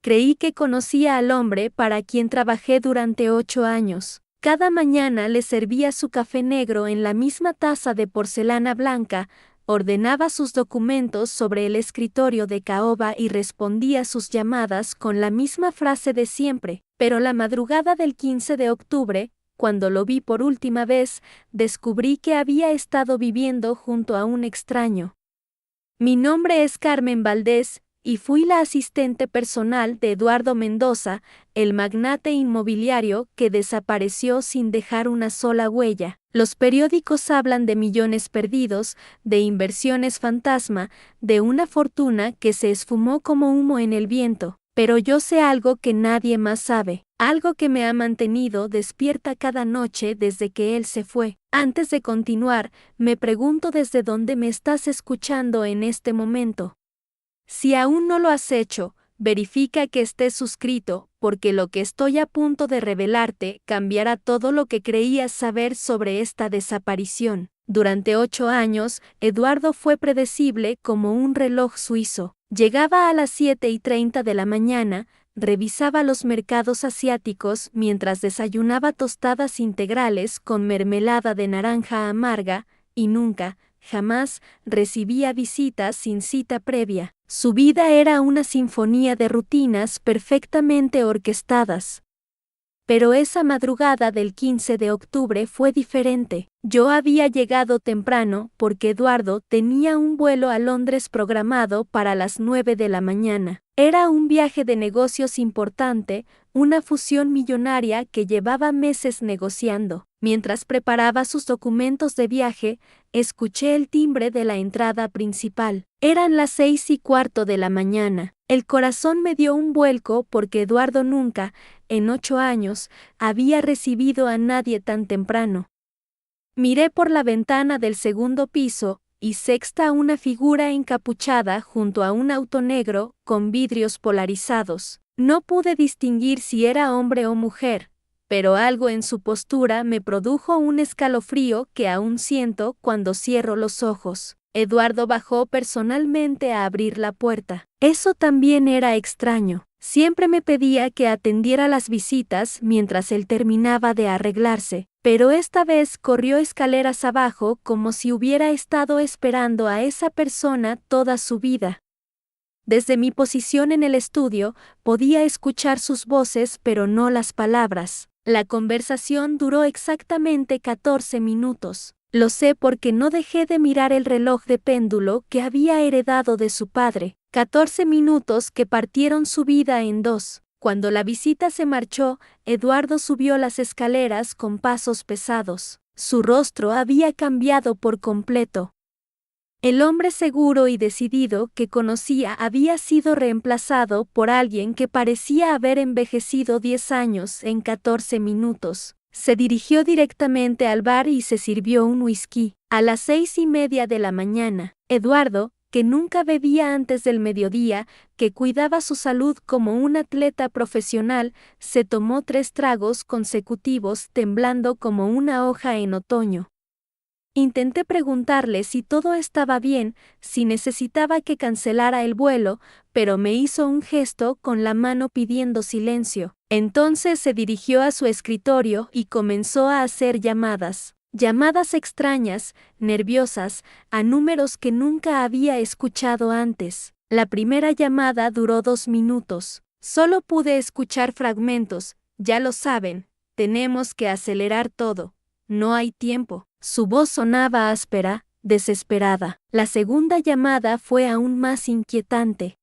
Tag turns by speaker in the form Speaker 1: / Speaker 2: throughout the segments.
Speaker 1: Creí que conocía al hombre para quien trabajé durante 8 años. Cada mañana le servía su café negro en la misma taza de porcelana blanca, ordenaba sus documentos sobre el escritorio de caoba y respondía sus llamadas con la misma frase de siempre, pero la madrugada del 15 de octubre, cuando lo vi por última vez, descubrí que había estado viviendo junto a un extraño. Mi nombre es Carmen Valdés, y fui la asistente personal de Eduardo Mendoza, el magnate inmobiliario que desapareció sin dejar una sola huella. Los periódicos hablan de millones perdidos, de inversiones fantasma, de una fortuna que se esfumó como humo en el viento. Pero yo sé algo que nadie más sabe, algo que me ha mantenido despierta cada noche desde que él se fue. Antes de continuar, me pregunto desde dónde me estás escuchando en este momento. Si aún no lo has hecho, verifica que estés suscrito, porque lo que estoy a punto de revelarte cambiará todo lo que creías saber sobre esta desaparición. Durante 8 años, Eduardo fue predecible como un reloj suizo. Llegaba a las 7:30 de la mañana, revisaba los mercados asiáticos mientras desayunaba tostadas integrales con mermelada de naranja amarga, y nunca, jamás, recibía visitas sin cita previa. Su vida era una sinfonía de rutinas perfectamente orquestadas. Pero esa madrugada del 15 de octubre fue diferente. Yo había llegado temprano porque Eduardo tenía un vuelo a Londres programado para las 9 de la mañana. Era un viaje de negocios importante, una fusión millonaria que llevaba meses negociando. Mientras preparaba sus documentos de viaje, escuché el timbre de la entrada principal. Eran las 6:15 de la mañana. El corazón me dio un vuelco porque Eduardo nunca, en 8 años, había recibido a nadie tan temprano. Miré por la ventana del segundo piso, y sexta una figura encapuchada junto a un auto negro, con vidrios polarizados. No pude distinguir si era hombre o mujer, pero algo en su postura me produjo un escalofrío que aún siento cuando cierro los ojos. Eduardo bajó personalmente a abrir la puerta. Eso también era extraño. Siempre me pedía que atendiera las visitas mientras él terminaba de arreglarse, pero esta vez corrió escaleras abajo como si hubiera estado esperando a esa persona toda su vida. Desde mi posición en el estudio, podía escuchar sus voces pero no las palabras. La conversación duró exactamente 14 minutos. Lo sé porque no dejé de mirar el reloj de péndulo que había heredado de su padre. 14 minutos que partieron su vida en dos. Cuando la visita se marchó, Eduardo subió las escaleras con pasos pesados. Su rostro había cambiado por completo. El hombre seguro y decidido que conocía había sido reemplazado por alguien que parecía haber envejecido 10 años en 14 minutos. Se dirigió directamente al bar y se sirvió un whisky. A las 6:30 de la mañana, Eduardo, que nunca bebía antes del mediodía, que cuidaba su salud como un atleta profesional, se tomó 3 tragos consecutivos temblando como una hoja en otoño. Intenté preguntarle si todo estaba bien, si necesitaba que cancelara el vuelo, pero me hizo un gesto con la mano pidiendo silencio. Entonces se dirigió a su escritorio y comenzó a hacer llamadas. Llamadas extrañas, nerviosas, a números que nunca había escuchado antes. La primera llamada duró 2 minutos. Solo pude escuchar fragmentos. Ya lo saben, tenemos que acelerar todo. No hay tiempo. Su voz sonaba áspera, desesperada. La segunda llamada fue aún más inquietante.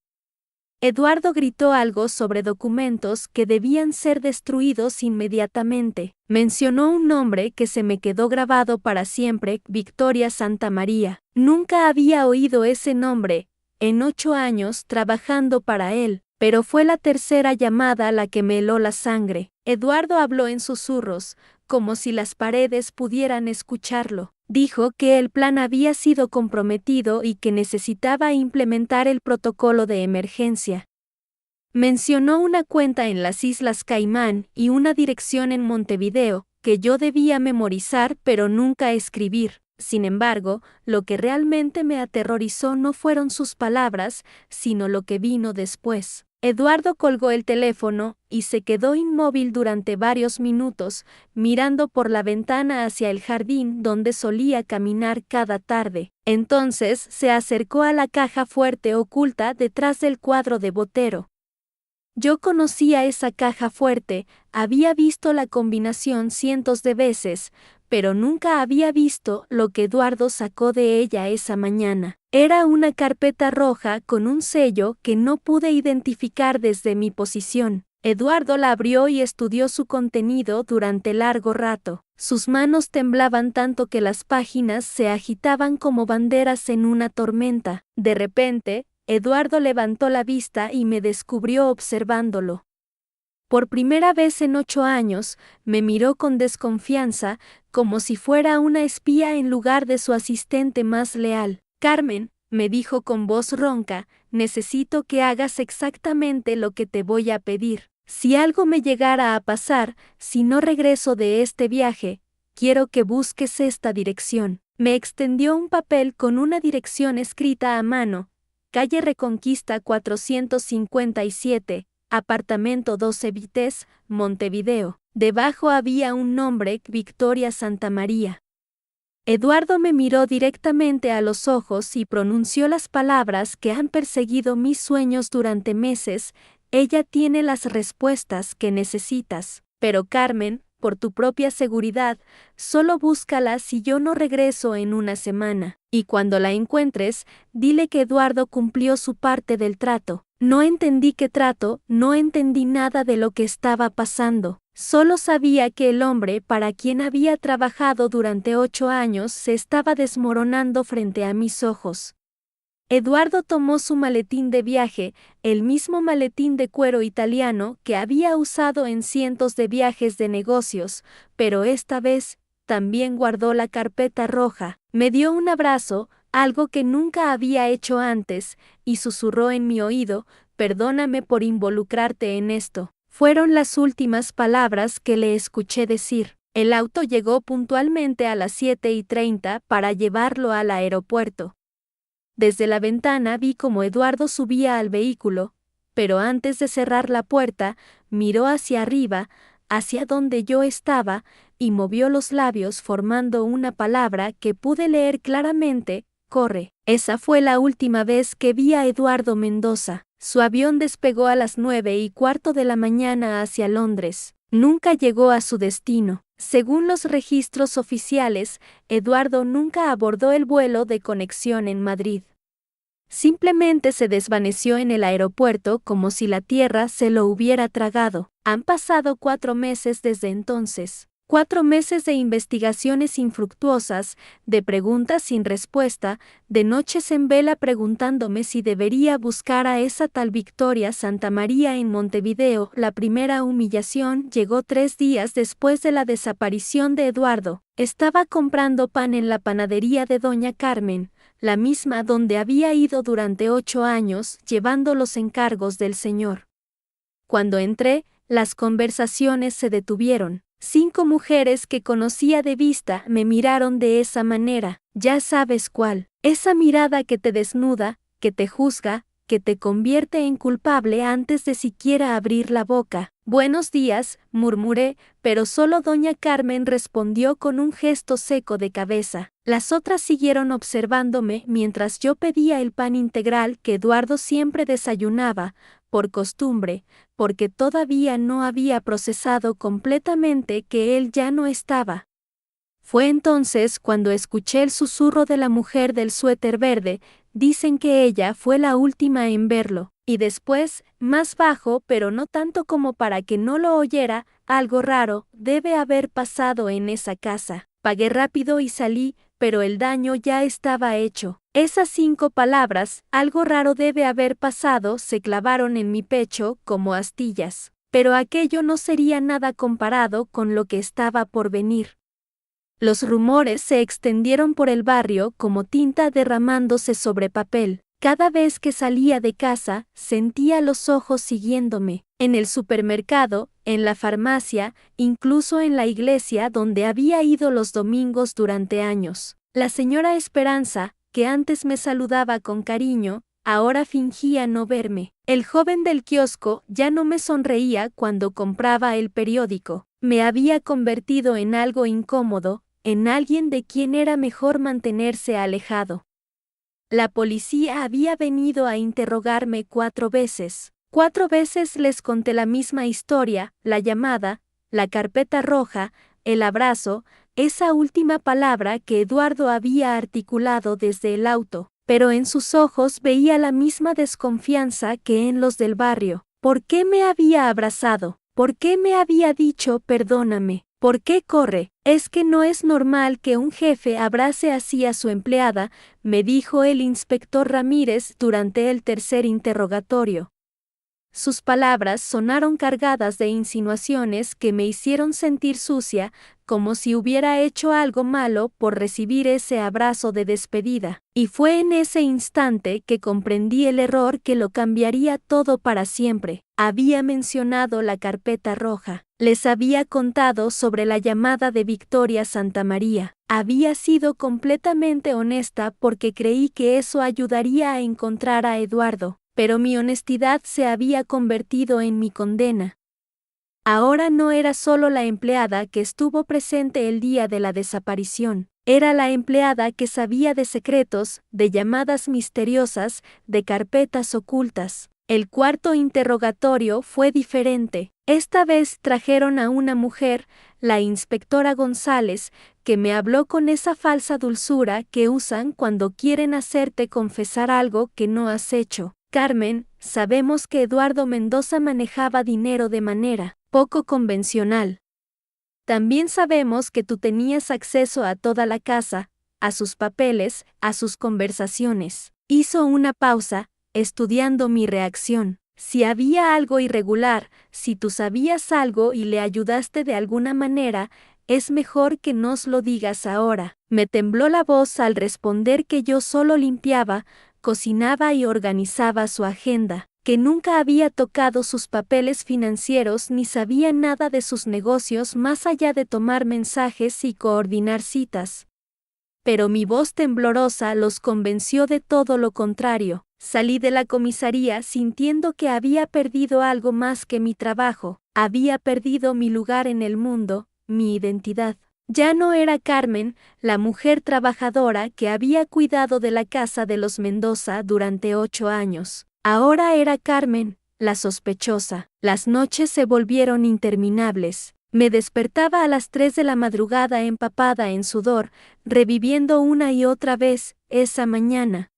Speaker 1: Eduardo gritó algo sobre documentos que debían ser destruidos inmediatamente. Mencionó un nombre que se me quedó grabado para siempre, Victoria Santamaría. Nunca había oído ese nombre, en 8 años trabajando para él, pero fue la tercera llamada la que me heló la sangre. Eduardo habló en susurros, como si las paredes pudieran escucharlo. Dijo que el plan había sido comprometido y que necesitaba implementar el protocolo de emergencia. Mencionó una cuenta en las Islas Caimán y una dirección en Montevideo, que yo debía memorizar pero nunca escribir. Sin embargo, lo que realmente me aterrorizó no fueron sus palabras, sino lo que vino después. Eduardo colgó el teléfono y se quedó inmóvil durante varios minutos, mirando por la ventana hacia el jardín donde solía caminar cada tarde. Entonces se acercó a la caja fuerte oculta detrás del cuadro de Botero. Yo conocía esa caja fuerte, había visto la combinación cientos de veces, pero nunca había visto lo que Eduardo sacó de ella esa mañana. Era una carpeta roja con un sello que no pude identificar desde mi posición. Eduardo la abrió y estudió su contenido durante largo rato. Sus manos temblaban tanto que las páginas se agitaban como banderas en una tormenta. De repente, Eduardo levantó la vista y me descubrió observándolo. Por primera vez en 8 años, me miró con desconfianza, como si fuera una espía en lugar de su asistente más leal. Carmen, me dijo con voz ronca, necesito que hagas exactamente lo que te voy a pedir. Si algo me llegara a pasar, si no regreso de este viaje, quiero que busques esta dirección. Me extendió un papel con una dirección escrita a mano, calle Reconquista 457, apartamento 12 Vites, Montevideo. Debajo había un nombre, Victoria Santamaría. Eduardo me miró directamente a los ojos y pronunció las palabras que han perseguido mis sueños durante meses. Ella tiene las respuestas que necesitas. Pero Carmen, por tu propia seguridad, solo búscala si yo no regreso en una semana. Y cuando la encuentres, dile que Eduardo cumplió su parte del trato. No entendí qué trato, no entendí nada de lo que estaba pasando. Solo sabía que el hombre para quien había trabajado durante 8 años se estaba desmoronando frente a mis ojos. Eduardo tomó su maletín de viaje, el mismo maletín de cuero italiano que había usado en cientos de viajes de negocios, pero esta vez también guardó la carpeta roja. Me dio un abrazo, algo que nunca había hecho antes, y susurró en mi oído, perdóname por involucrarte en esto. Fueron las últimas palabras que le escuché decir. El auto llegó puntualmente a las 7:30 para llevarlo al aeropuerto. Desde la ventana vi cómo Eduardo subía al vehículo, pero antes de cerrar la puerta, miró hacia arriba, hacia donde yo estaba, y movió los labios formando una palabra que pude leer claramente, corre. Esa fue la última vez que vi a Eduardo Mendoza. Su avión despegó a las 9:15 de la mañana hacia Londres. Nunca llegó a su destino. Según los registros oficiales, Eduardo nunca abordó el vuelo de conexión en Madrid. Simplemente se desvaneció en el aeropuerto como si la tierra se lo hubiera tragado. Han pasado 4 meses desde entonces. 4 meses de investigaciones infructuosas, de preguntas sin respuesta, de noches en vela preguntándome si debería buscar a esa tal Victoria Santamaría en Montevideo. La primera humillación llegó 3 días después de la desaparición de Eduardo. Estaba comprando pan en la panadería de Doña Carmen, la misma donde había ido durante 8 años, llevando los encargos del señor. Cuando entré, las conversaciones se detuvieron. 5 mujeres que conocía de vista me miraron de esa manera, ya sabes cuál, esa mirada que te desnuda, que te juzga, que te convierte en culpable antes de siquiera abrir la boca. Buenos días, murmuré, pero solo doña Carmen respondió con un gesto seco de cabeza. Las otras siguieron observándome mientras yo pedía el pan integral que Eduardo siempre desayunaba, por costumbre, porque todavía no había procesado completamente que él ya no estaba. Fue entonces cuando escuché el susurro de la mujer del suéter verde. Dicen que ella fue la última en verlo. Y después, más bajo pero no tanto como para que no lo oyera, algo raro debe haber pasado en esa casa. Pagué rápido y salí, pero el daño ya estaba hecho. Esas 5 palabras, algo raro debe haber pasado, se clavaron en mi pecho como astillas. Pero aquello no sería nada comparado con lo que estaba por venir. Los rumores se extendieron por el barrio como tinta derramándose sobre papel. Cada vez que salía de casa, sentía los ojos siguiéndome. En el supermercado, en la farmacia, incluso en la iglesia donde había ido los domingos durante años. La señora Esperanza, que antes me saludaba con cariño, ahora fingía no verme. El joven del kiosco ya no me sonreía cuando compraba el periódico. Me había convertido en algo incómodo, en alguien de quien era mejor mantenerse alejado. La policía había venido a interrogarme 4 veces. 4 veces les conté la misma historia, la llamada, la carpeta roja, el abrazo, esa última palabra que Eduardo había articulado desde el auto, pero en sus ojos veía la misma desconfianza que en los del barrio. ¿Por qué me había abrazado? ¿Por qué me había dicho perdóname? ¿Por qué corre? Es que no es normal que un jefe abrace así a su empleada, me dijo el inspector Ramírez durante el tercer interrogatorio. Sus palabras sonaron cargadas de insinuaciones que me hicieron sentir sucia, como si hubiera hecho algo malo por recibir ese abrazo de despedida. Y fue en ese instante que comprendí el error que lo cambiaría todo para siempre. Había mencionado la carpeta roja. Les había contado sobre la llamada de Victoria Santamaría. Había sido completamente honesta porque creí que eso ayudaría a encontrar a Eduardo. Pero mi honestidad se había convertido en mi condena. Ahora no era solo la empleada que estuvo presente el día de la desaparición, era la empleada que sabía de secretos, de llamadas misteriosas, de carpetas ocultas. El cuarto interrogatorio fue diferente. Esta vez trajeron a una mujer, la inspectora González, que me habló con esa falsa dulzura que usan cuando quieren hacerte confesar algo que no has hecho. Carmen, sabemos que Eduardo Mendoza manejaba dinero de manera poco convencional. También sabemos que tú tenías acceso a toda la casa, a sus papeles, a sus conversaciones. Hizo una pausa, estudiando mi reacción. Si había algo irregular, si tú sabías algo y le ayudaste de alguna manera, es mejor que nos lo digas ahora. Me tembló la voz al responder que yo solo limpiaba, cocinaba y organizaba su agenda, que nunca había tocado sus papeles financieros ni sabía nada de sus negocios más allá de tomar mensajes y coordinar citas. Pero mi voz temblorosa los convenció de todo lo contrario. Salí de la comisaría sintiendo que había perdido algo más que mi trabajo, había perdido mi lugar en el mundo, mi identidad. Ya no era Carmen, la mujer trabajadora que había cuidado de la casa de los Mendoza durante 8 años. Ahora era Carmen, la sospechosa. Las noches se volvieron interminables. Me despertaba a las 3 de la madrugada empapada en sudor, reviviendo una y otra vez esa mañana.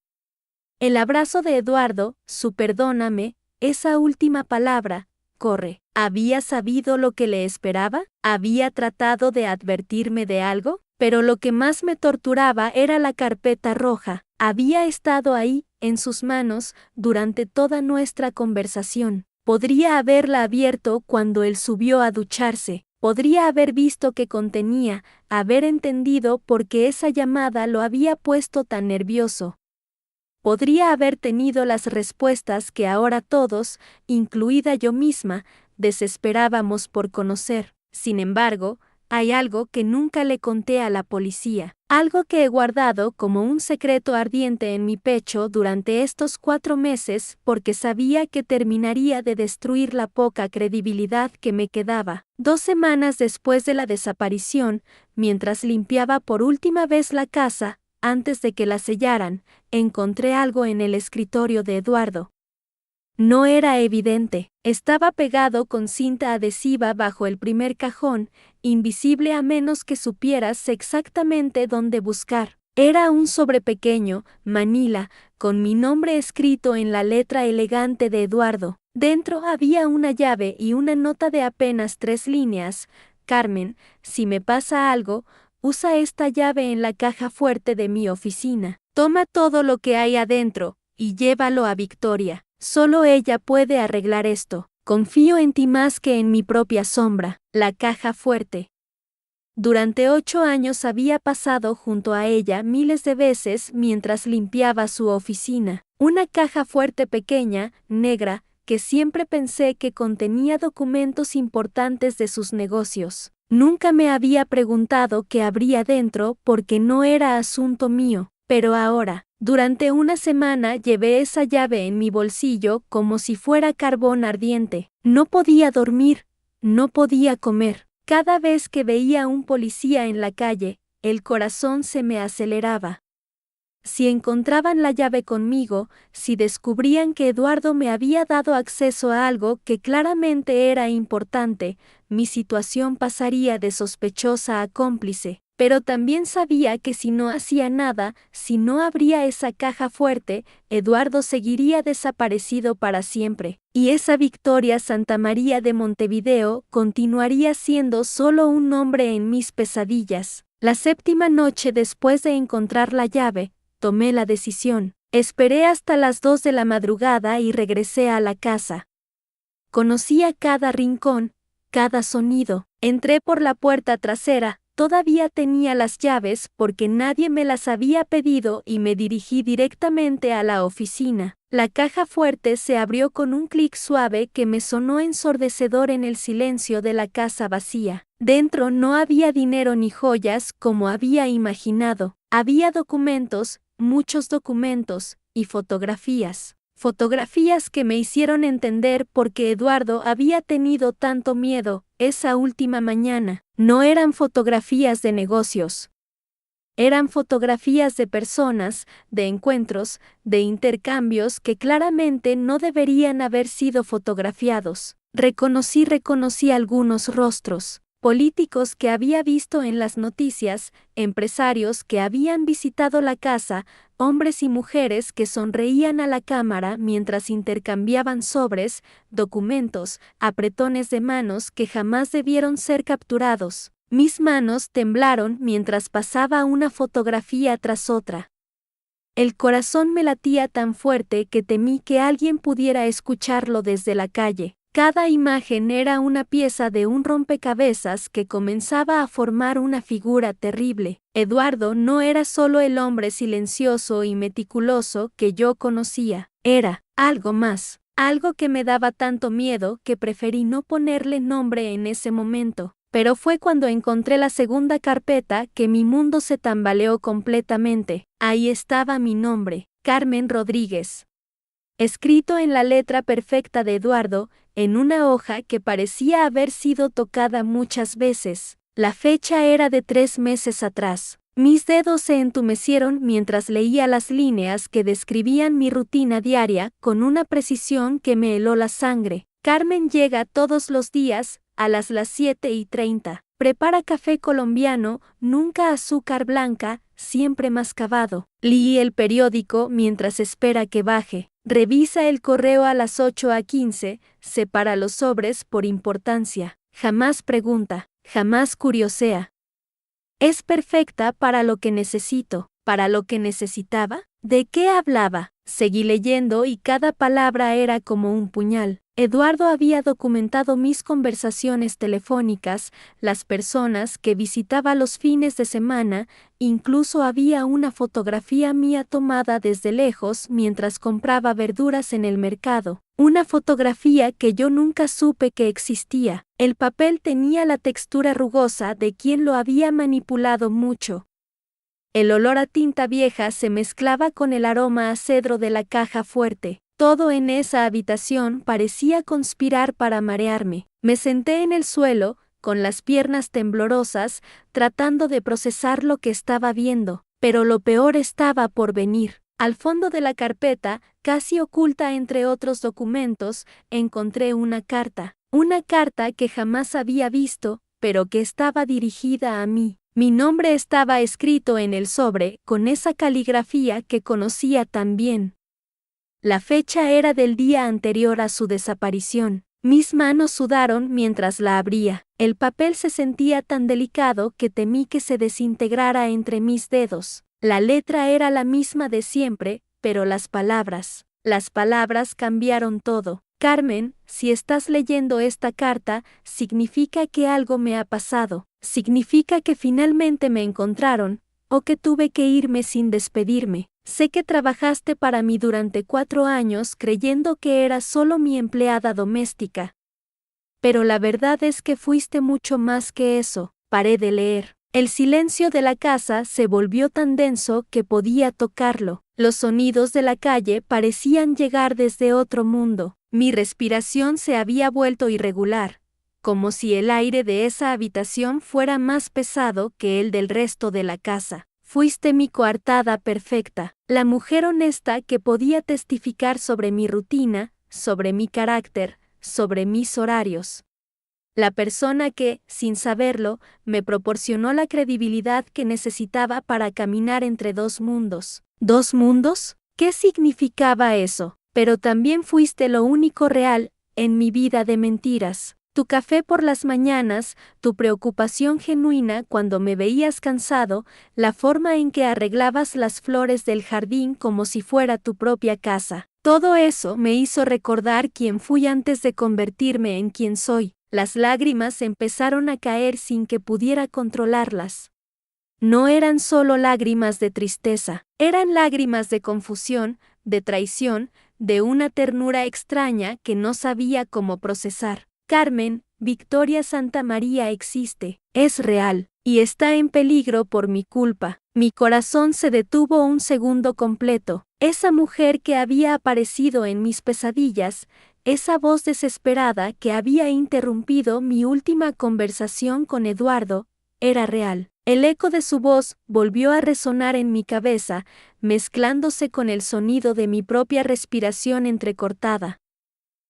Speaker 1: El abrazo de Eduardo, su perdóname, esa última palabra, corre. ¿Había sabido lo que le esperaba? ¿Había tratado de advertirme de algo? Pero lo que más me torturaba era la carpeta roja. Había estado ahí, en sus manos, durante toda nuestra conversación. Podría haberla abierto cuando él subió a ducharse. Podría haber visto qué contenía, haber entendido por qué esa llamada lo había puesto tan nervioso. Podría haber tenido las respuestas que ahora todos, incluida yo misma, desesperábamos por conocer. Sin embargo, hay algo que nunca le conté a la policía, algo que he guardado como un secreto ardiente en mi pecho durante estos 4 meses porque sabía que terminaría de destruir la poca credibilidad que me quedaba. 2 semanas después de la desaparición, mientras limpiaba por última vez la casa, antes de que la sellaran, encontré algo en el escritorio de Eduardo. No era evidente, estaba pegado con cinta adhesiva bajo el primer cajón, invisible a menos que supieras exactamente dónde buscar. Era un sobre pequeño, manila, con mi nombre escrito en la letra elegante de Eduardo. Dentro había una llave y una nota de apenas 3 líneas. Carmen, si me pasa algo, usa esta llave en la caja fuerte de mi oficina. Toma todo lo que hay adentro y llévalo a Victoria. Solo ella puede arreglar esto. Confío en ti más que en mi propia sombra. La caja fuerte. Durante 8 años había pasado junto a ella miles de veces mientras limpiaba su oficina. Una caja fuerte pequeña, negra, que siempre pensé que contenía documentos importantes de sus negocios. Nunca me había preguntado qué habría dentro porque no era asunto mío, pero ahora, Durante una semana llevé esa llave en mi bolsillo como si fuera carbón ardiente. No podía dormir, no podía comer. Cada vez que veía a un policía en la calle, el corazón se me aceleraba. Si encontraban la llave conmigo, si descubrían que Eduardo me había dado acceso a algo que claramente era importante, mi situación pasaría de sospechosa a cómplice. Pero también sabía que si no hacía nada, si no abría esa caja fuerte, Eduardo seguiría desaparecido para siempre. Y esa Victoria Santamaría de Montevideo continuaría siendo solo un nombre en mis pesadillas. La séptima noche después de encontrar la llave, tomé la decisión. Esperé hasta las 2 de la madrugada y regresé a la casa. Conocía cada rincón, cada sonido. Entré por la puerta trasera. Todavía tenía las llaves porque nadie me las había pedido y me dirigí directamente a la oficina. La caja fuerte se abrió con un clic suave que me sonó ensordecedor en el silencio de la casa vacía. Dentro no había dinero ni joyas como había imaginado. Había documentos, muchos documentos, y fotografías. Fotografías que me hicieron entender por qué Eduardo había tenido tanto miedo esa última mañana. No eran fotografías de negocios. Eran fotografías de personas, de encuentros, de intercambios que claramente no deberían haber sido fotografiados. Reconocí algunos rostros. Políticos que había visto en las noticias, empresarios que habían visitado la casa, hombres y mujeres que sonreían a la cámara mientras intercambiaban sobres, documentos, apretones de manos que jamás debieron ser capturados. Mis manos temblaron mientras pasaba una fotografía tras otra. El corazón me latía tan fuerte que temí que alguien pudiera escucharlo desde la calle. Cada imagen era una pieza de un rompecabezas que comenzaba a formar una figura terrible. Eduardo no era solo el hombre silencioso y meticuloso que yo conocía. Era algo más, algo que me daba tanto miedo que preferí no ponerle nombre en ese momento. Pero fue cuando encontré la segunda carpeta que mi mundo se tambaleó completamente. Ahí estaba mi nombre, Carmen Rodríguez. Escrito en la letra perfecta de Eduardo, en una hoja que parecía haber sido tocada muchas veces. La fecha era de 3 meses atrás. Mis dedos se entumecieron mientras leía las líneas que describían mi rutina diaria con una precisión que me heló la sangre. Carmen llega todos los días, a las 7:30. Prepara café colombiano, nunca azúcar blanca, siempre mascabado. Lee el periódico mientras espera que baje. Revisa el correo a las 8:15, separa los sobres por importancia. Jamás pregunta, jamás curiosea. Es perfecta para lo que necesito. ¿Para lo que necesitaba? ¿De qué hablaba? Seguí leyendo y cada palabra era como un puñal. Eduardo había documentado mis conversaciones telefónicas, las personas que visitaba los fines de semana, incluso había una fotografía mía tomada desde lejos mientras compraba verduras en el mercado. Una fotografía que yo nunca supe que existía. El papel tenía la textura rugosa de quien lo había manipulado mucho. El olor a tinta vieja se mezclaba con el aroma a cedro de la caja fuerte. Todo en esa habitación parecía conspirar para marearme. Me senté en el suelo, con las piernas temblorosas, tratando de procesar lo que estaba viendo. Pero lo peor estaba por venir. Al fondo de la carpeta, casi oculta entre otros documentos, encontré una carta. Una carta que jamás había visto, pero que estaba dirigida a mí. Mi nombre estaba escrito en el sobre, con esa caligrafía que conocía tan bien. La fecha era del día anterior a su desaparición. Mis manos sudaron mientras la abría. El papel se sentía tan delicado que temí que se desintegrara entre mis dedos. La letra era la misma de siempre, pero las palabras cambiaron todo. Carmen, si estás leyendo esta carta, significa que algo me ha pasado. Significa que finalmente me encontraron, o que tuve que irme sin despedirme. Sé que trabajaste para mí durante 4 años creyendo que eras solo mi empleada doméstica. Pero la verdad es que fuiste mucho más que eso. Paré de leer. El silencio de la casa se volvió tan denso que podía tocarlo. Los sonidos de la calle parecían llegar desde otro mundo. Mi respiración se había vuelto irregular, como si el aire de esa habitación fuera más pesado que el del resto de la casa. Fuiste mi coartada perfecta, la mujer honesta que podía testificar sobre mi rutina, sobre mi carácter, sobre mis horarios. La persona que, sin saberlo, me proporcionó la credibilidad que necesitaba para caminar entre dos mundos. ¿Dos mundos? ¿Qué significaba eso? Pero también fuiste lo único real en mi vida de mentiras. Tu café por las mañanas, tu preocupación genuina cuando me veías cansado, la forma en que arreglabas las flores del jardín como si fuera tu propia casa. Todo eso me hizo recordar quién fui antes de convertirme en quien soy. Las lágrimas empezaron a caer sin que pudiera controlarlas. No eran solo lágrimas de tristeza, eran lágrimas de confusión, de traición, de una ternura extraña que no sabía cómo procesar. Carmen, Victoria Santamaría existe, es real, y está en peligro por mi culpa. Mi corazón se detuvo un segundo completo. Esa mujer que había aparecido en mis pesadillas, esa voz desesperada que había interrumpido mi última conversación con Eduardo, era real. El eco de su voz volvió a resonar en mi cabeza, mezclándose con el sonido de mi propia respiración entrecortada.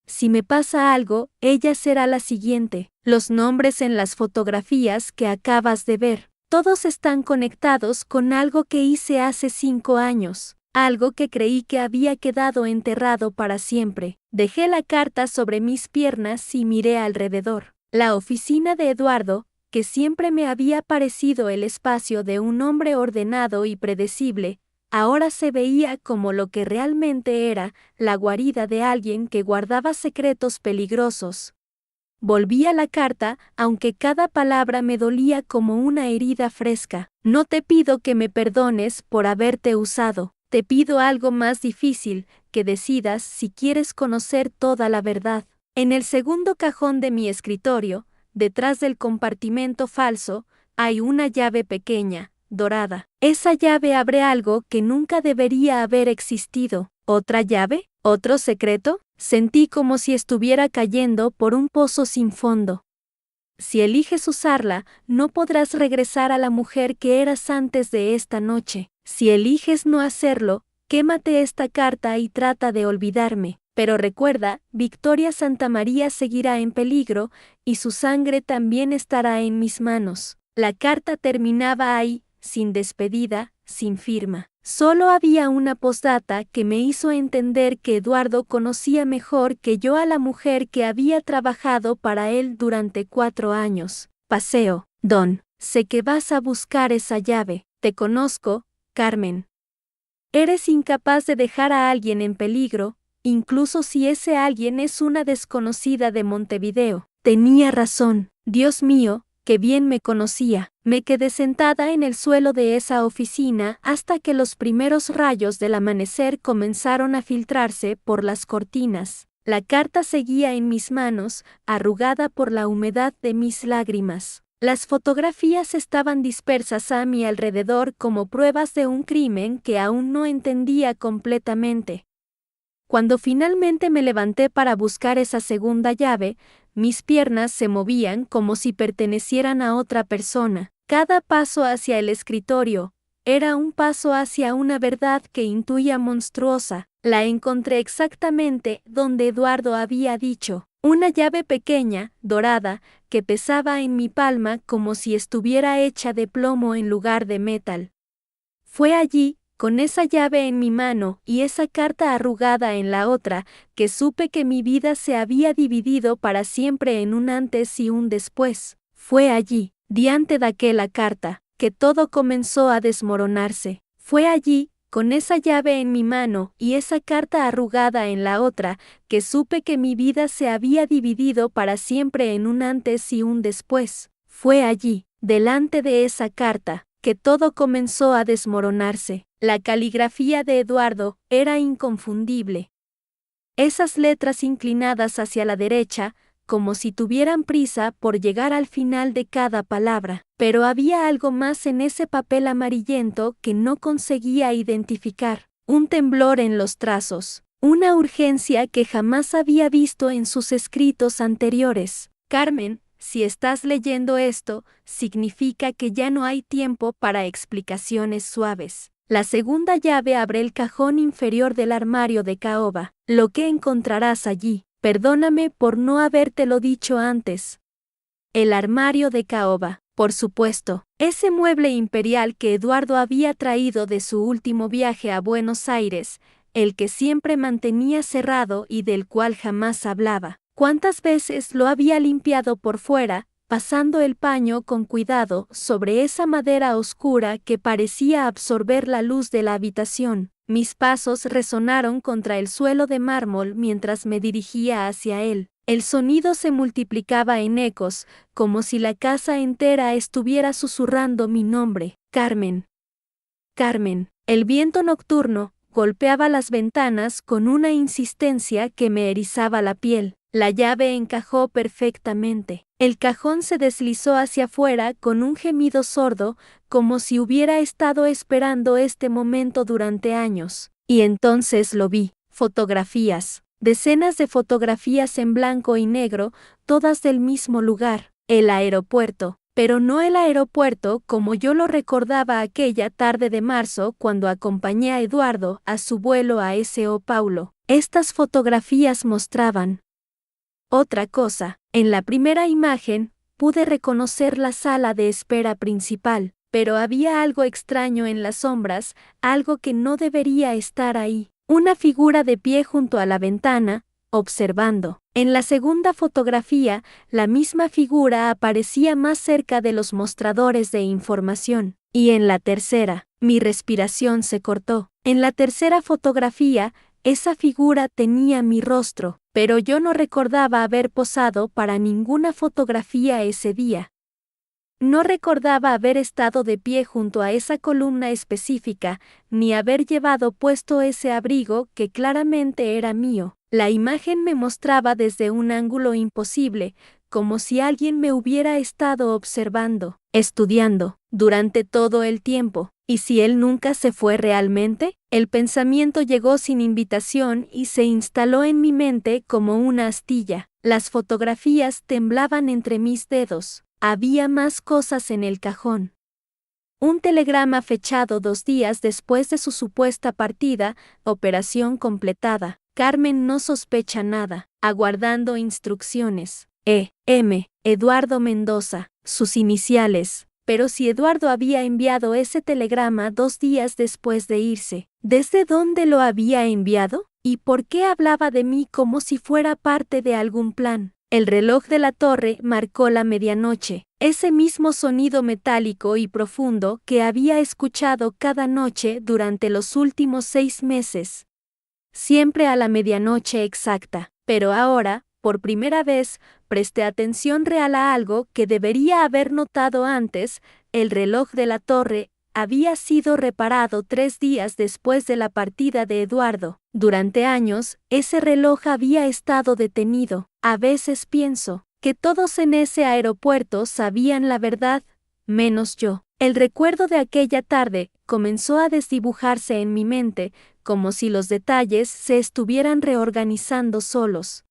Speaker 1: Si me pasa algo, ella será la siguiente. Los nombres en las fotografías que acabas de ver, todos están conectados con algo que hice hace 5 años. Algo que creí que había quedado enterrado para siempre. Dejé la carta sobre mis piernas y miré alrededor. La oficina de Eduardo, que siempre me había parecido el espacio de un hombre ordenado y predecible, ahora se veía como lo que realmente era, la guarida de alguien que guardaba secretos peligrosos. Volví a la carta, aunque cada palabra me dolía como una herida fresca. No te pido que me perdones por haberte usado. Te pido algo más difícil, que decidas si quieres conocer toda la verdad. En el segundo cajón de mi escritorio, detrás del compartimento falso, hay una llave pequeña, dorada. Esa llave abre algo que nunca debería haber existido. ¿Otra llave? ¿Otro secreto? Sentí como si estuviera cayendo por un pozo sin fondo. Si eliges usarla, no podrás regresar a la mujer que eras antes de esta noche. Si eliges no hacerlo, quémate esta carta y trata de olvidarme. Pero recuerda, Victoria Santamaría seguirá en peligro, y su sangre también estará en mis manos. La carta terminaba ahí, sin despedida, sin firma. Solo había una postdata que me hizo entender que Eduardo conocía mejor que yo a la mujer que había trabajado para él durante 4 años. Paseo, Don. Sé que vas a buscar esa llave. Te conozco, Carmen. Eres incapaz de dejar a alguien en peligro, incluso si ese alguien es una desconocida de Montevideo. Tenía razón. Dios mío, que bien me conocía. Me quedé sentada en el suelo de esa oficina hasta que los primeros rayos del amanecer comenzaron a filtrarse por las cortinas. La carta seguía en mis manos, arrugada por la humedad de mis lágrimas. Las fotografías estaban dispersas a mi alrededor como pruebas de un crimen que aún no entendía completamente. Cuando finalmente me levanté para buscar esa segunda llave, mis piernas se movían como si pertenecieran a otra persona. Cada paso hacia el escritorio era un paso hacia una verdad que intuía monstruosa. La encontré exactamente donde Eduardo había dicho. Una llave pequeña, dorada, que pesaba en mi palma como si estuviera hecha de plomo en lugar de metal. Fue allí, con esa llave en mi mano y esa carta arrugada en la otra, que supe que mi vida se había dividido para siempre en un antes y un después. Fue allí, diante de aquella carta, que todo comenzó a desmoronarse. Fue allí, con esa llave en mi mano y esa carta arrugada en la otra, que supe que mi vida se había dividido para siempre en un antes y un después. Fue allí, delante de esa carta, que todo comenzó a desmoronarse. La caligrafía de Eduardo era inconfundible. Esas letras inclinadas hacia la derecha, como si tuvieran prisa por llegar al final de cada palabra. Pero había algo más en ese papel amarillento que no conseguía identificar. Un temblor en los trazos. Una urgencia que jamás había visto en sus escritos anteriores. Carmen, si estás leyendo esto, significa que ya no hay tiempo para explicaciones suaves. La segunda llave abre el cajón inferior del armario de caoba. Lo que encontrarás allí. Perdóname por no habértelo dicho antes. El armario de caoba, por supuesto, ese mueble imperial que Eduardo había traído de su último viaje a Buenos Aires, el que siempre mantenía cerrado y del cual jamás hablaba. ¿Cuántas veces lo había limpiado por fuera, pasando el paño con cuidado sobre esa madera oscura que parecía absorber la luz de la habitación? Mis pasos resonaron contra el suelo de mármol mientras me dirigía hacia él. El sonido se multiplicaba en ecos, como si la casa entera estuviera susurrando mi nombre. Carmen. Carmen. El viento nocturno golpeaba las ventanas con una insistencia que me erizaba la piel. La llave encajó perfectamente. El cajón se deslizó hacia afuera con un gemido sordo, como si hubiera estado esperando este momento durante años. Y entonces lo vi. Fotografías. Decenas de fotografías en blanco y negro, todas del mismo lugar. El aeropuerto. Pero no el aeropuerto como yo lo recordaba aquella tarde de marzo cuando acompañé a Eduardo a su vuelo a São Paulo. Estas fotografías mostraban otra cosa. En la primera imagen, pude reconocer la sala de espera principal, pero había algo extraño en las sombras, algo que no debería estar ahí. Una figura de pie junto a la ventana, observando. En la segunda fotografía, la misma figura aparecía más cerca de los mostradores de información. Y en la tercera, mi respiración se cortó. En la tercera fotografía, esa figura tenía mi rostro, pero yo no recordaba haber posado para ninguna fotografía ese día. No recordaba haber estado de pie junto a esa columna específica, ni haber llevado puesto ese abrigo que claramente era mío. La imagen me mostraba desde un ángulo imposible, como si alguien me hubiera estado observando, estudiando, durante todo el tiempo. ¿Y si él nunca se fue realmente? El pensamiento llegó sin invitación y se instaló en mi mente como una astilla. Las fotografías temblaban entre mis dedos. Había más cosas en el cajón. Un telegrama fechado 2 días después de su supuesta partida, operación completada. Carmen no sospecha nada, aguardando instrucciones. E.M. Eduardo Mendoza, sus iniciales. Pero si Eduardo había enviado ese telegrama 2 días después de irse, ¿desde dónde lo había enviado? ¿Y por qué hablaba de mí como si fuera parte de algún plan? El reloj de la torre marcó la medianoche, ese mismo sonido metálico y profundo que había escuchado cada noche durante los últimos 6 meses. Siempre a la medianoche exacta, pero ahora, por primera vez, presté atención real a algo que debería haber notado antes. El reloj de la torre había sido reparado 3 días después de la partida de Eduardo. Durante años, ese reloj había estado detenido. A veces pienso que todos en ese aeropuerto sabían la verdad, menos yo. El recuerdo de aquella tarde comenzó a desdibujarse en mi mente, como si los detalles se estuvieran reorganizando solos.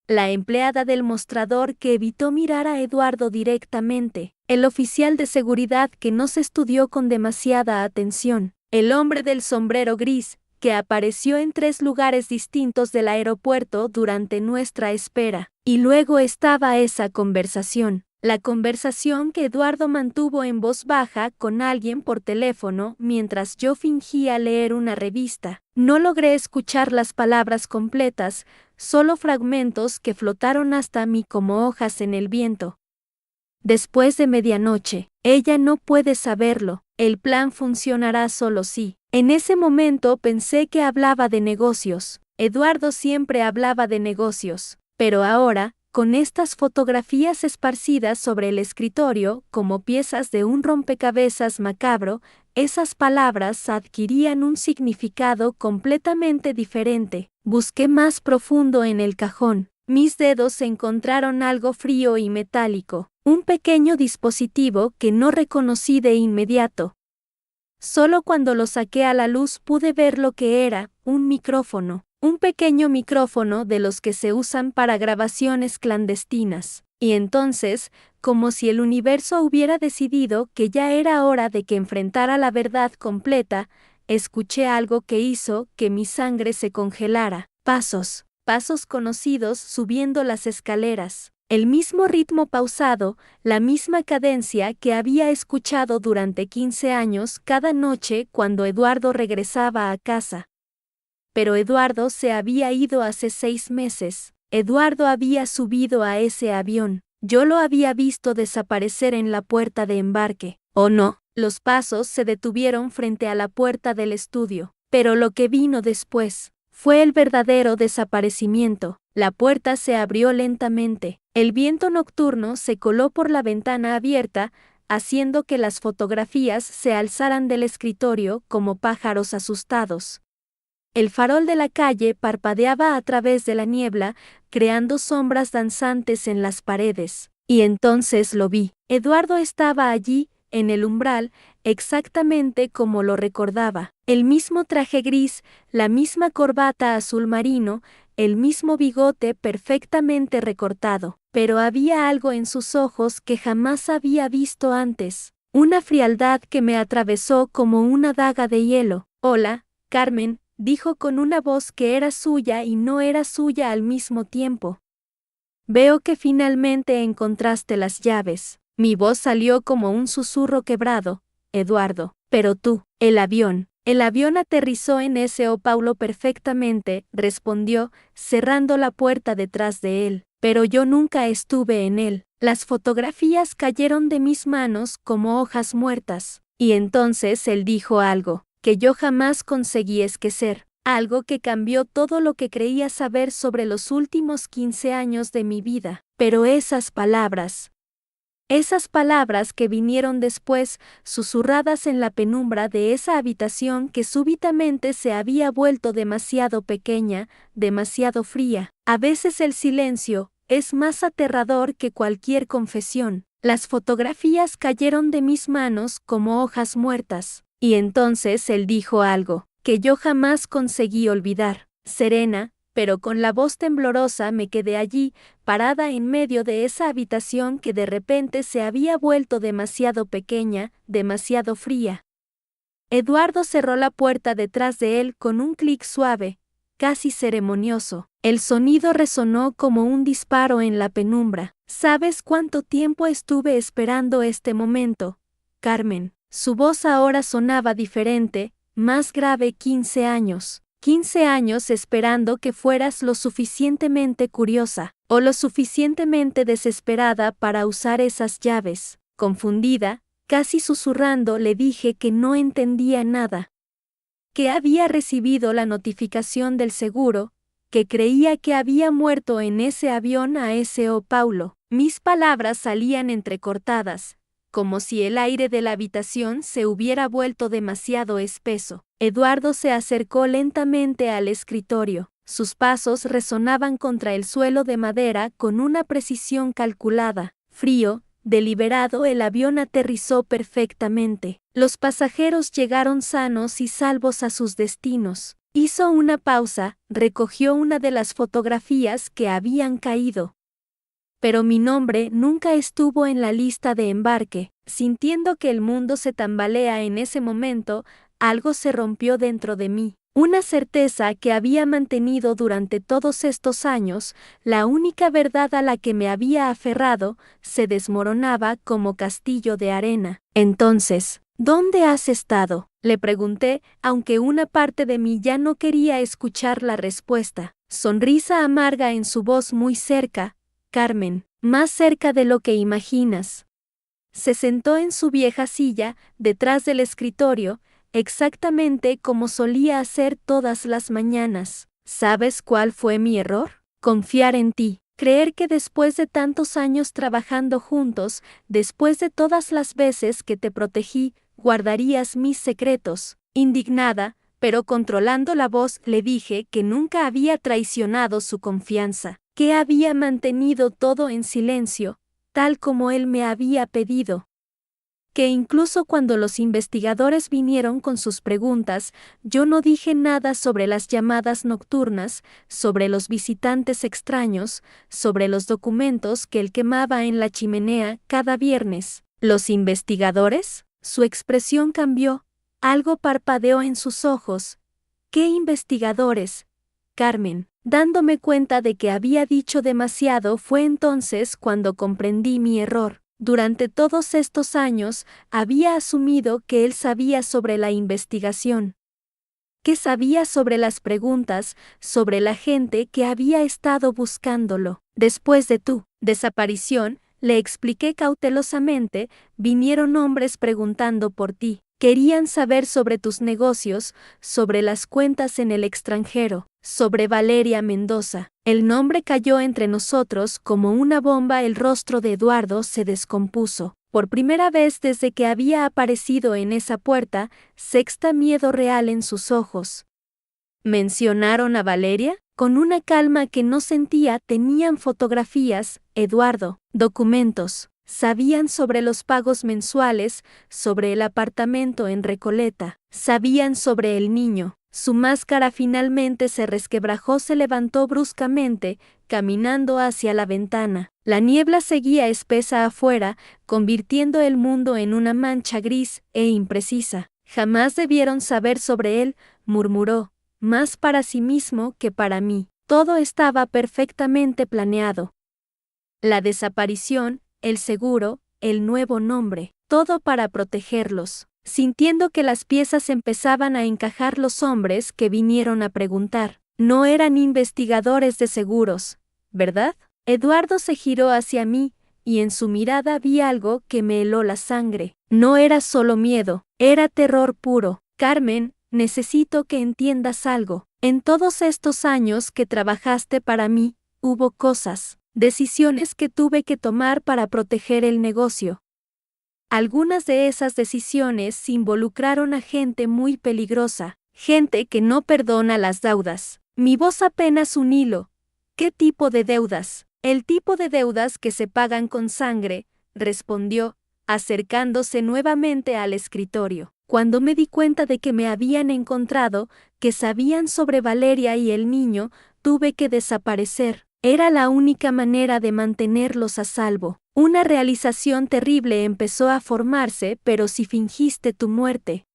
Speaker 1: La empleada del mostrador que evitó mirar a Eduardo directamente, el oficial de seguridad que no se estudió con demasiada atención, el hombre del sombrero gris, que apareció en 3 lugares distintos del aeropuerto durante nuestra espera. Y luego estaba esa conversación. La conversación que Eduardo mantuvo en voz baja con alguien por teléfono mientras yo fingía leer una revista. No logré escuchar las palabras completas, solo fragmentos que flotaron hasta mí como hojas en el viento. Después de medianoche, ella no puede saberlo, el plan funcionará solo si. En ese momento pensé que hablaba de negocios. Eduardo siempre hablaba de negocios, pero ahora, con estas fotografías esparcidas sobre el escritorio como piezas de un rompecabezas macabro, esas palabras adquirían un significado completamente diferente. Busqué más profundo en el cajón, mis dedos encontraron algo frío y metálico, un pequeño dispositivo que no reconocí de inmediato. Solo cuando lo saqué a la luz pude ver lo que era, un micrófono, un pequeño micrófono de los que se usan para grabaciones clandestinas. Y entonces, como si el universo hubiera decidido que ya era hora de que enfrentara la verdad completa, escuché algo que hizo que mi sangre se congelara. Pasos conocidos subiendo las escaleras. El mismo ritmo pausado, la misma cadencia que había escuchado durante 15 años cada noche cuando Eduardo regresaba a casa. Pero Eduardo se había ido hace 6 meses. Eduardo había subido a ese avión. Yo lo había visto desaparecer en la puerta de embarque. ¿O no? Los pasos se detuvieron frente a la puerta del estudio. Pero lo que vino después fue el verdadero desaparecimiento. La puerta se abrió lentamente. El viento nocturno se coló por la ventana abierta, haciendo que las fotografías se alzaran del escritorio como pájaros asustados. El farol de la calle parpadeaba a través de la niebla, creando sombras danzantes en las paredes. Y entonces lo vi. Eduardo estaba allí, en el umbral, exactamente como lo recordaba. El mismo traje gris, la misma corbata azul marino, el mismo bigote perfectamente recortado. Pero había algo en sus ojos que jamás había visto antes. Una frialdad que me atravesó como una daga de hielo. «Hola, Carmen», dijo con una voz que era suya y no era suya al mismo tiempo. «Veo que finalmente encontraste las llaves». Mi voz salió como un susurro quebrado. «Eduardo, pero tú, el avión». «El avión aterrizó en São Paulo perfectamente», respondió, cerrando la puerta detrás de él. «Pero yo nunca estuve en él». Las fotografías cayeron de mis manos como hojas muertas. Y entonces él dijo algo que yo jamás conseguí esquecer, algo que cambió todo lo que creía saber sobre los últimos 15 años de mi vida. Pero esas palabras que vinieron después, susurradas en la penumbra de esa habitación que súbitamente se había vuelto demasiado pequeña, demasiado fría. A veces el silencio es más aterrador que cualquier confesión. Las fotografías cayeron de mis manos como hojas muertas. Y entonces él dijo algo que yo jamás conseguí olvidar. Serena, pero con la voz temblorosa me quedé allí, parada en medio de esa habitación que de repente se había vuelto demasiado pequeña, demasiado fría. Eduardo cerró la puerta detrás de él con un clic suave, casi ceremonioso. El sonido resonó como un disparo en la penumbra. ¿Sabes cuánto tiempo estuve esperando este momento, Carmen? Su voz ahora sonaba diferente, más grave. 15 años. 15 años esperando que fueras lo suficientemente curiosa, o lo suficientemente desesperada para usar esas llaves. Confundida, casi susurrando, le dije que no entendía nada. Que había recibido la notificación del seguro, que creía que había muerto en ese avión a São Paulo. Mis palabras salían entrecortadas, como si el aire de la habitación se hubiera vuelto demasiado espeso. Eduardo se acercó lentamente al escritorio. Sus pasos resonaban contra el suelo de madera con una precisión calculada. Frío, deliberado, el avión aterrizó perfectamente. Los pasajeros llegaron sanos y salvos a sus destinos. Hizo una pausa, recogió una de las fotografías que habían caído. Pero mi nombre nunca estuvo en la lista de embarque. Sintiendo que el mundo se tambalea en ese momento, algo se rompió dentro de mí. Una certeza que había mantenido durante todos estos años, la única verdad a la que me había aferrado, se desmoronaba como castillo de arena. Entonces, ¿dónde has estado?, le pregunté, aunque una parte de mí ya no quería escuchar la respuesta. Sonrisa amarga en su voz muy cerca. Carmen, más cerca de lo que imaginas. Se sentó en su vieja silla, detrás del escritorio, exactamente como solía hacer todas las mañanas. ¿Sabes cuál fue mi error? Confiar en ti. Creer que después de tantos años trabajando juntos, después de todas las veces que te protegí, guardarías mis secretos. Indignada, pero controlando la voz, le dije que nunca había traicionado su confianza. que había mantenido todo en silencio, tal como él me había pedido. Que incluso cuando los investigadores vinieron con sus preguntas, yo no dije nada sobre las llamadas nocturnas, sobre los visitantes extraños, sobre los documentos que él quemaba en la chimenea cada viernes. ¿Los investigadores? Su expresión cambió, algo parpadeó en sus ojos. ¿Qué investigadores? Carmen. Dándome cuenta de que había dicho demasiado fue entonces cuando comprendí mi error. Durante todos estos años había asumido que él sabía sobre la investigación, que sabía sobre las preguntas, sobre la gente que había estado buscándolo. Después de tu desaparición, le expliqué cautelosamente, vinieron hombres preguntando por ti. Querían saber sobre tus negocios, sobre las cuentas en el extranjero, sobre Valeria Mendoza. El nombre cayó entre nosotros como una bomba. El rostro de Eduardo se descompuso. Por primera vez desde que había aparecido en esa puerta, sexta miedo real en sus ojos. ¿Mencionaron a Valeria? Con una calma que no sentía, tenían fotografías, Eduardo, documentos. Sabían sobre los pagos mensuales, sobre el apartamento en Recoleta. Sabían sobre el niño. Su máscara finalmente se resquebrajó, se levantó bruscamente, caminando hacia la ventana. La niebla seguía espesa afuera, convirtiendo el mundo en una mancha gris e imprecisa. Jamás debieron saber sobre él, murmuró, más para sí mismo que para mí. Todo estaba perfectamente planeado. La desaparición, el seguro, el nuevo nombre, todo para protegerlos. Sintiendo que las piezas empezaban a encajar, los hombres que vinieron a preguntar, no eran investigadores de seguros, ¿verdad? Eduardo se giró hacia mí, y en su mirada vi algo que me heló la sangre. No era solo miedo, era terror puro. Carmen, necesito que entiendas algo. En todos estos años que trabajaste para mí, hubo cosas, decisiones que tuve que tomar para proteger el negocio. Algunas de esas decisiones involucraron a gente muy peligrosa, gente que no perdona las deudas. Mi voz apenas un hilo. ¿Qué tipo de deudas? El tipo de deudas que se pagan con sangre, respondió, acercándose nuevamente al escritorio. Cuando me di cuenta de que me habían encontrado, que sabían sobre Valeria y el niño, tuve que desaparecer. Era la única manera de mantenerlos a salvo. Una realización terrible empezó a formarse, pero si fingiste tu muerte,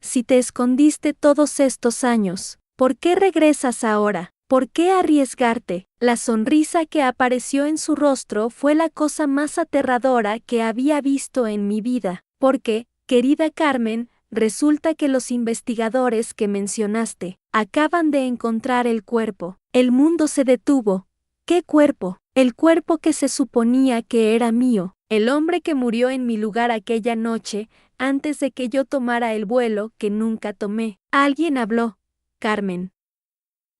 Speaker 1: si te escondiste todos estos años, ¿por qué regresas ahora? ¿Por qué arriesgarte? La sonrisa que apareció en su rostro fue la cosa más aterradora que había visto en mi vida. Porque, querida Carmen, resulta que los investigadores que mencionaste acaban de encontrar el cuerpo. El mundo se detuvo. ¿Qué cuerpo? El cuerpo que se suponía que era mío. El hombre que murió en mi lugar aquella noche, antes de que yo tomara el vuelo que nunca tomé. Alguien habló, Carmen.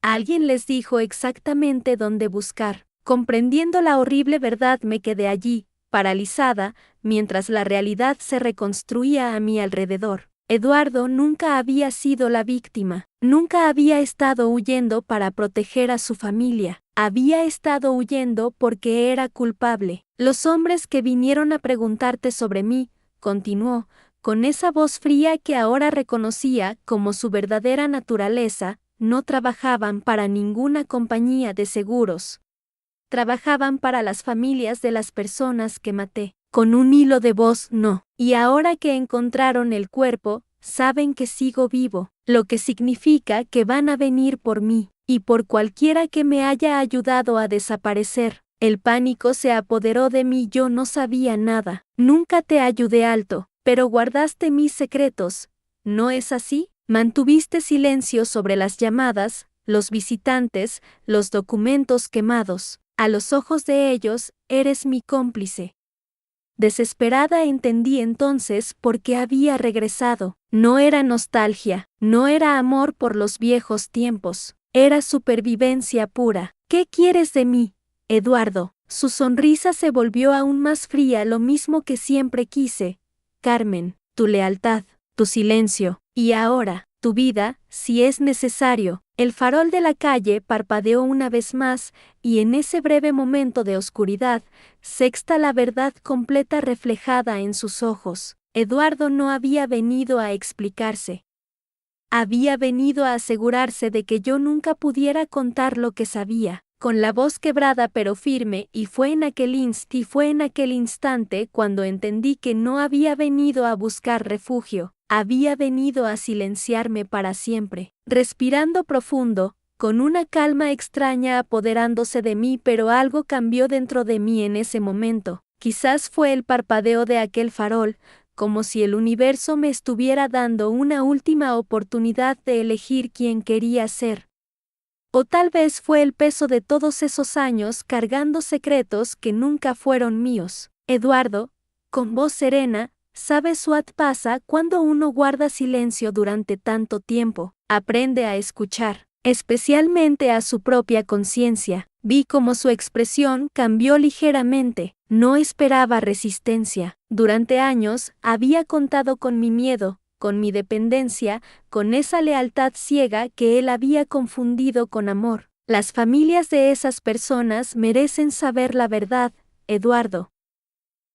Speaker 1: Alguien les dijo exactamente dónde buscar. Comprendiendo la horrible verdad, me quedé allí, paralizada, mientras la realidad se reconstruía a mi alrededor. Eduardo nunca había sido la víctima, nunca había estado huyendo para proteger a su familia, había estado huyendo porque era culpable. Los hombres que vinieron a preguntarte sobre mí, continuó, con esa voz fría que ahora reconocía como su verdadera naturaleza, no trabajaban para ninguna compañía de seguros. Trabajaban para las familias de las personas que maté. Con un hilo de voz, no. Y ahora que encontraron el cuerpo, saben que sigo vivo, lo que significa que van a venir por mí, y por cualquiera que me haya ayudado a desaparecer. El pánico se apoderó de mí, yo no sabía nada. Nunca te ayudé, Alto, pero guardaste mis secretos. ¿No es así? Mantuviste silencio sobre las llamadas, los visitantes, los documentos quemados. A los ojos de ellos, eres mi cómplice. Desesperada entendí entonces por qué había regresado. No era nostalgia, no era amor por los viejos tiempos, era supervivencia pura. ¿Qué quieres de mí, Eduardo? Su sonrisa se volvió aún más fría, lo mismo que siempre quise. Carmen, tu lealtad, tu silencio, y ahora, tu vida, si es necesario. El farol de la calle parpadeó una vez más, y en ese breve momento de oscuridad, sexta la verdad completa reflejada en sus ojos. Eduardo no había venido a explicarse. Había venido a asegurarse de que yo nunca pudiera contar lo que sabía. Con la voz quebrada pero firme, y fue en aquel instante cuando entendí que no había venido a buscar refugio, había venido a silenciarme para siempre. Respirando profundo, con una calma extraña apoderándose de mí, pero algo cambió dentro de mí en ese momento. Quizás fue el parpadeo de aquel farol, como si el universo me estuviera dando una última oportunidad de elegir quién quería ser. O tal vez fue el peso de todos esos años cargando secretos que nunca fueron míos. Eduardo, con voz serena, ¿sabes what pasa cuando uno guarda silencio durante tanto tiempo? Aprende a escuchar, especialmente a su propia conciencia. Vi cómo su expresión cambió ligeramente. No esperaba resistencia. Durante años había contado con mi miedo, con mi dependencia, con esa lealtad ciega que él había confundido con amor. Las familias de esas personas merecen saber la verdad, Eduardo.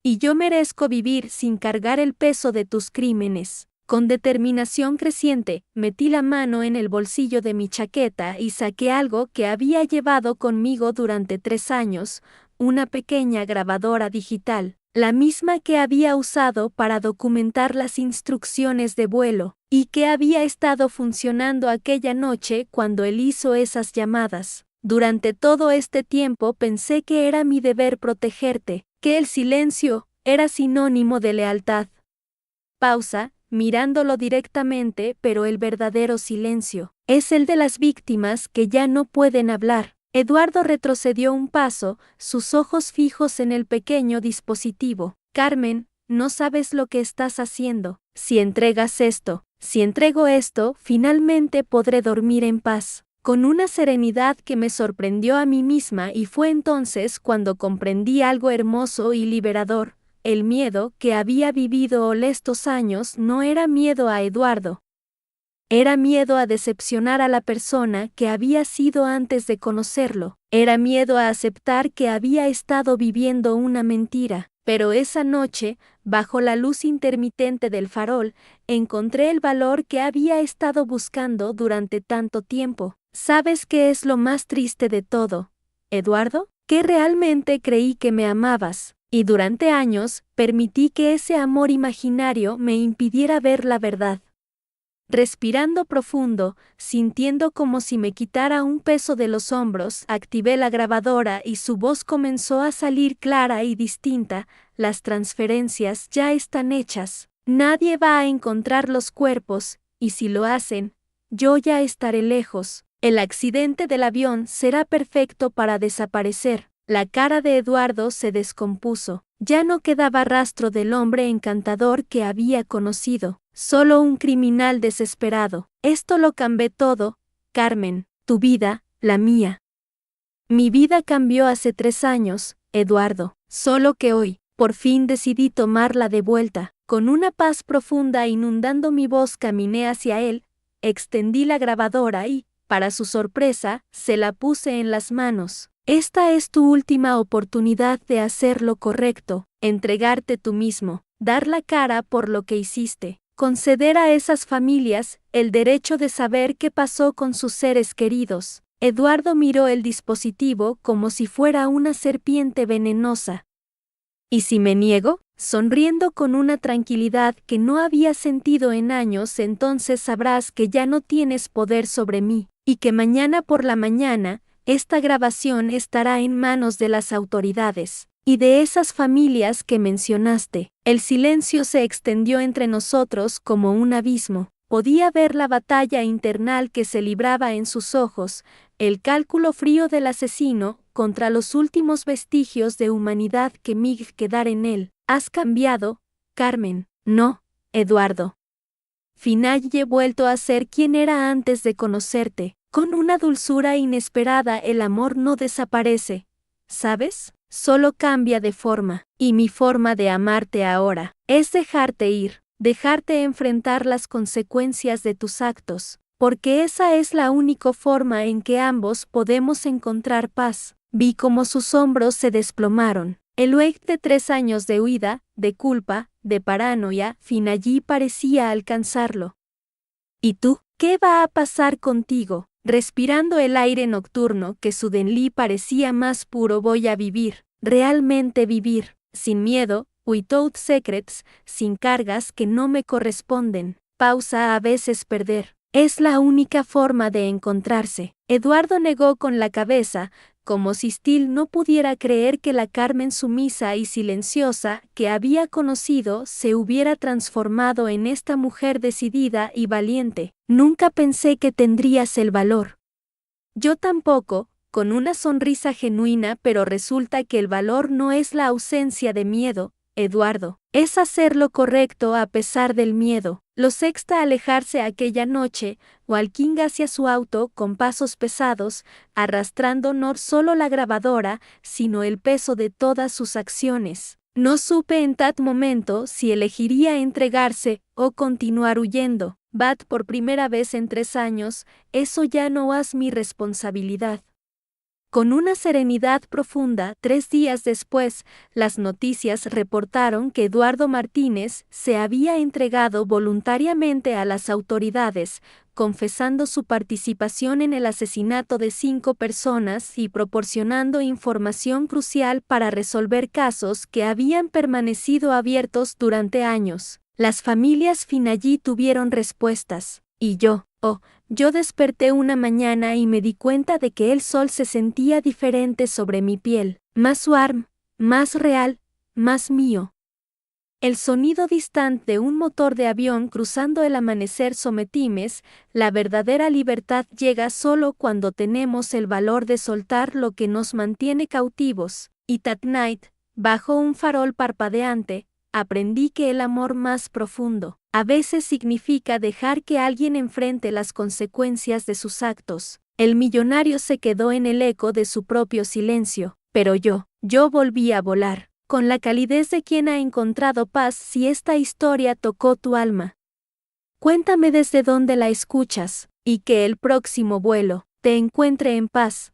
Speaker 1: Y yo merezco vivir sin cargar el peso de tus crímenes. Con determinación creciente, metí la mano en el bolsillo de mi chaqueta y saqué algo que había llevado conmigo durante 3 años, una pequeña grabadora digital, la misma que había usado para documentar las instrucciones de vuelo, y que había estado funcionando aquella noche cuando él hizo esas llamadas. Durante todo este tiempo pensé que era mi deber protegerte, que el silencio era sinónimo de lealtad. Pausa, mirándolo directamente, pero el verdadero silencio es el de las víctimas que ya no pueden hablar. Eduardo retrocedió un paso, sus ojos fijos en el pequeño dispositivo. Carmen, no sabes lo que estás haciendo. Si entrego esto, finalmente podré dormir en paz. Con una serenidad que me sorprendió a mí misma, y fue entonces cuando comprendí algo hermoso y liberador. El miedo que había vivido estos años no era miedo a Eduardo. Era miedo a decepcionar a la persona que había sido antes de conocerlo. Era miedo a aceptar que había estado viviendo una mentira. Pero esa noche, bajo la luz intermitente del farol, encontré el valor que había estado buscando durante tanto tiempo. ¿Sabes qué es lo más triste de todo, Eduardo? Que realmente creí que me amabas, y durante años permití que ese amor imaginario me impidiera ver la verdad. Respirando profundo, sintiendo como si me quitara un peso de los hombros, activé la grabadora y su voz comenzó a salir clara y distinta. Las transferencias ya están hechas. Nadie va a encontrar los cuerpos, y si lo hacen, yo ya estaré lejos. El accidente del avión será perfecto para desaparecer. La cara de Eduardo se descompuso. Ya no quedaba rastro del hombre encantador que había conocido. Solo un criminal desesperado. Esto lo cambió todo, Carmen, tu vida, la mía. Mi vida cambió hace 3 años, Eduardo, solo que hoy, por fin decidí tomarla de vuelta. Con una paz profunda inundando mi voz caminé hacia él, extendí la grabadora y, para su sorpresa, se la puse en las manos. Esta es tu última oportunidad de hacer lo correcto, entregarte tú mismo, dar la cara por lo que hiciste. Conceder a esas familias el derecho de saber qué pasó con sus seres queridos. Eduardo miró el dispositivo como si fuera una serpiente venenosa. ¿Y si me niego? Sonriendo con una tranquilidad que no había sentido en años, entonces sabrás que ya no tienes poder sobre mí, y que mañana por la mañana, esta grabación estará en manos de las autoridades. Y de esas familias que mencionaste. El silencio se extendió entre nosotros como un abismo. Podía ver la batalla internal que se libraba en sus ojos, el cálculo frío del asesino contra los últimos vestigios de humanidad que mig quedara en él. Has cambiado, Carmen. No, Eduardo. Finalmente he vuelto a ser quien era antes de conocerte. Con una dulzura inesperada el amor no desaparece, ¿sabes? Solo cambia de forma, y mi forma de amarte ahora es dejarte ir, dejarte enfrentar las consecuencias de tus actos. porque esa es la única forma en que ambos podemos encontrar paz. Vi cómo sus hombros se desplomaron. El wake de 3 años de huida, de culpa, de paranoia, fin allí parecía alcanzarlo. ¿Y tú? ¿Qué va a pasar contigo? Respirando el aire nocturno que Suddenly parecía más puro, voy a vivir, realmente vivir, sin miedo, without secrets, sin cargas que no me corresponden. Pausa, a veces perder. Es la única forma de encontrarse. Eduardo negó con la cabeza, como si Steele no pudiera creer que la Carmen sumisa y silenciosa que había conocido se hubiera transformado en esta mujer decidida y valiente. Nunca pensé que tendrías el valor. Yo tampoco, con una sonrisa genuina, pero resulta que el valor no es la ausencia de miedo, Eduardo, es hacer lo correcto a pesar del miedo. Lo sexta alejarse aquella noche, walking hacia su auto con pasos pesados, arrastrando no solo la grabadora, sino el peso de todas sus acciones. No supe en tal momento si elegiría entregarse o continuar huyendo. Bat, por primera vez en 3 años, eso ya no es mi responsabilidad. Con una serenidad profunda, 3 días después, las noticias reportaron que Eduardo Martínez se había entregado voluntariamente a las autoridades, confesando su participación en el asesinato de 5 personas y proporcionando información crucial para resolver casos que habían permanecido abiertos durante años. Las familias Finallí tuvieron respuestas, y yo desperté una mañana y me di cuenta de que el sol se sentía diferente sobre mi piel, más warm, más real, más mío. El sonido distante de un motor de avión cruzando el amanecer sometimes, la verdadera libertad llega solo cuando tenemos el valor de soltar lo que nos mantiene cautivos. Y that night, bajo un farol parpadeante, aprendí que el amor más profundo a veces significa dejar que alguien enfrente las consecuencias de sus actos. El millonario se quedó en el eco de su propio silencio, pero yo volví a volar, con la calidez de quien ha encontrado paz. Si esta historia tocó tu alma, cuéntame desde dónde la escuchas, y que el próximo vuelo te encuentre en paz.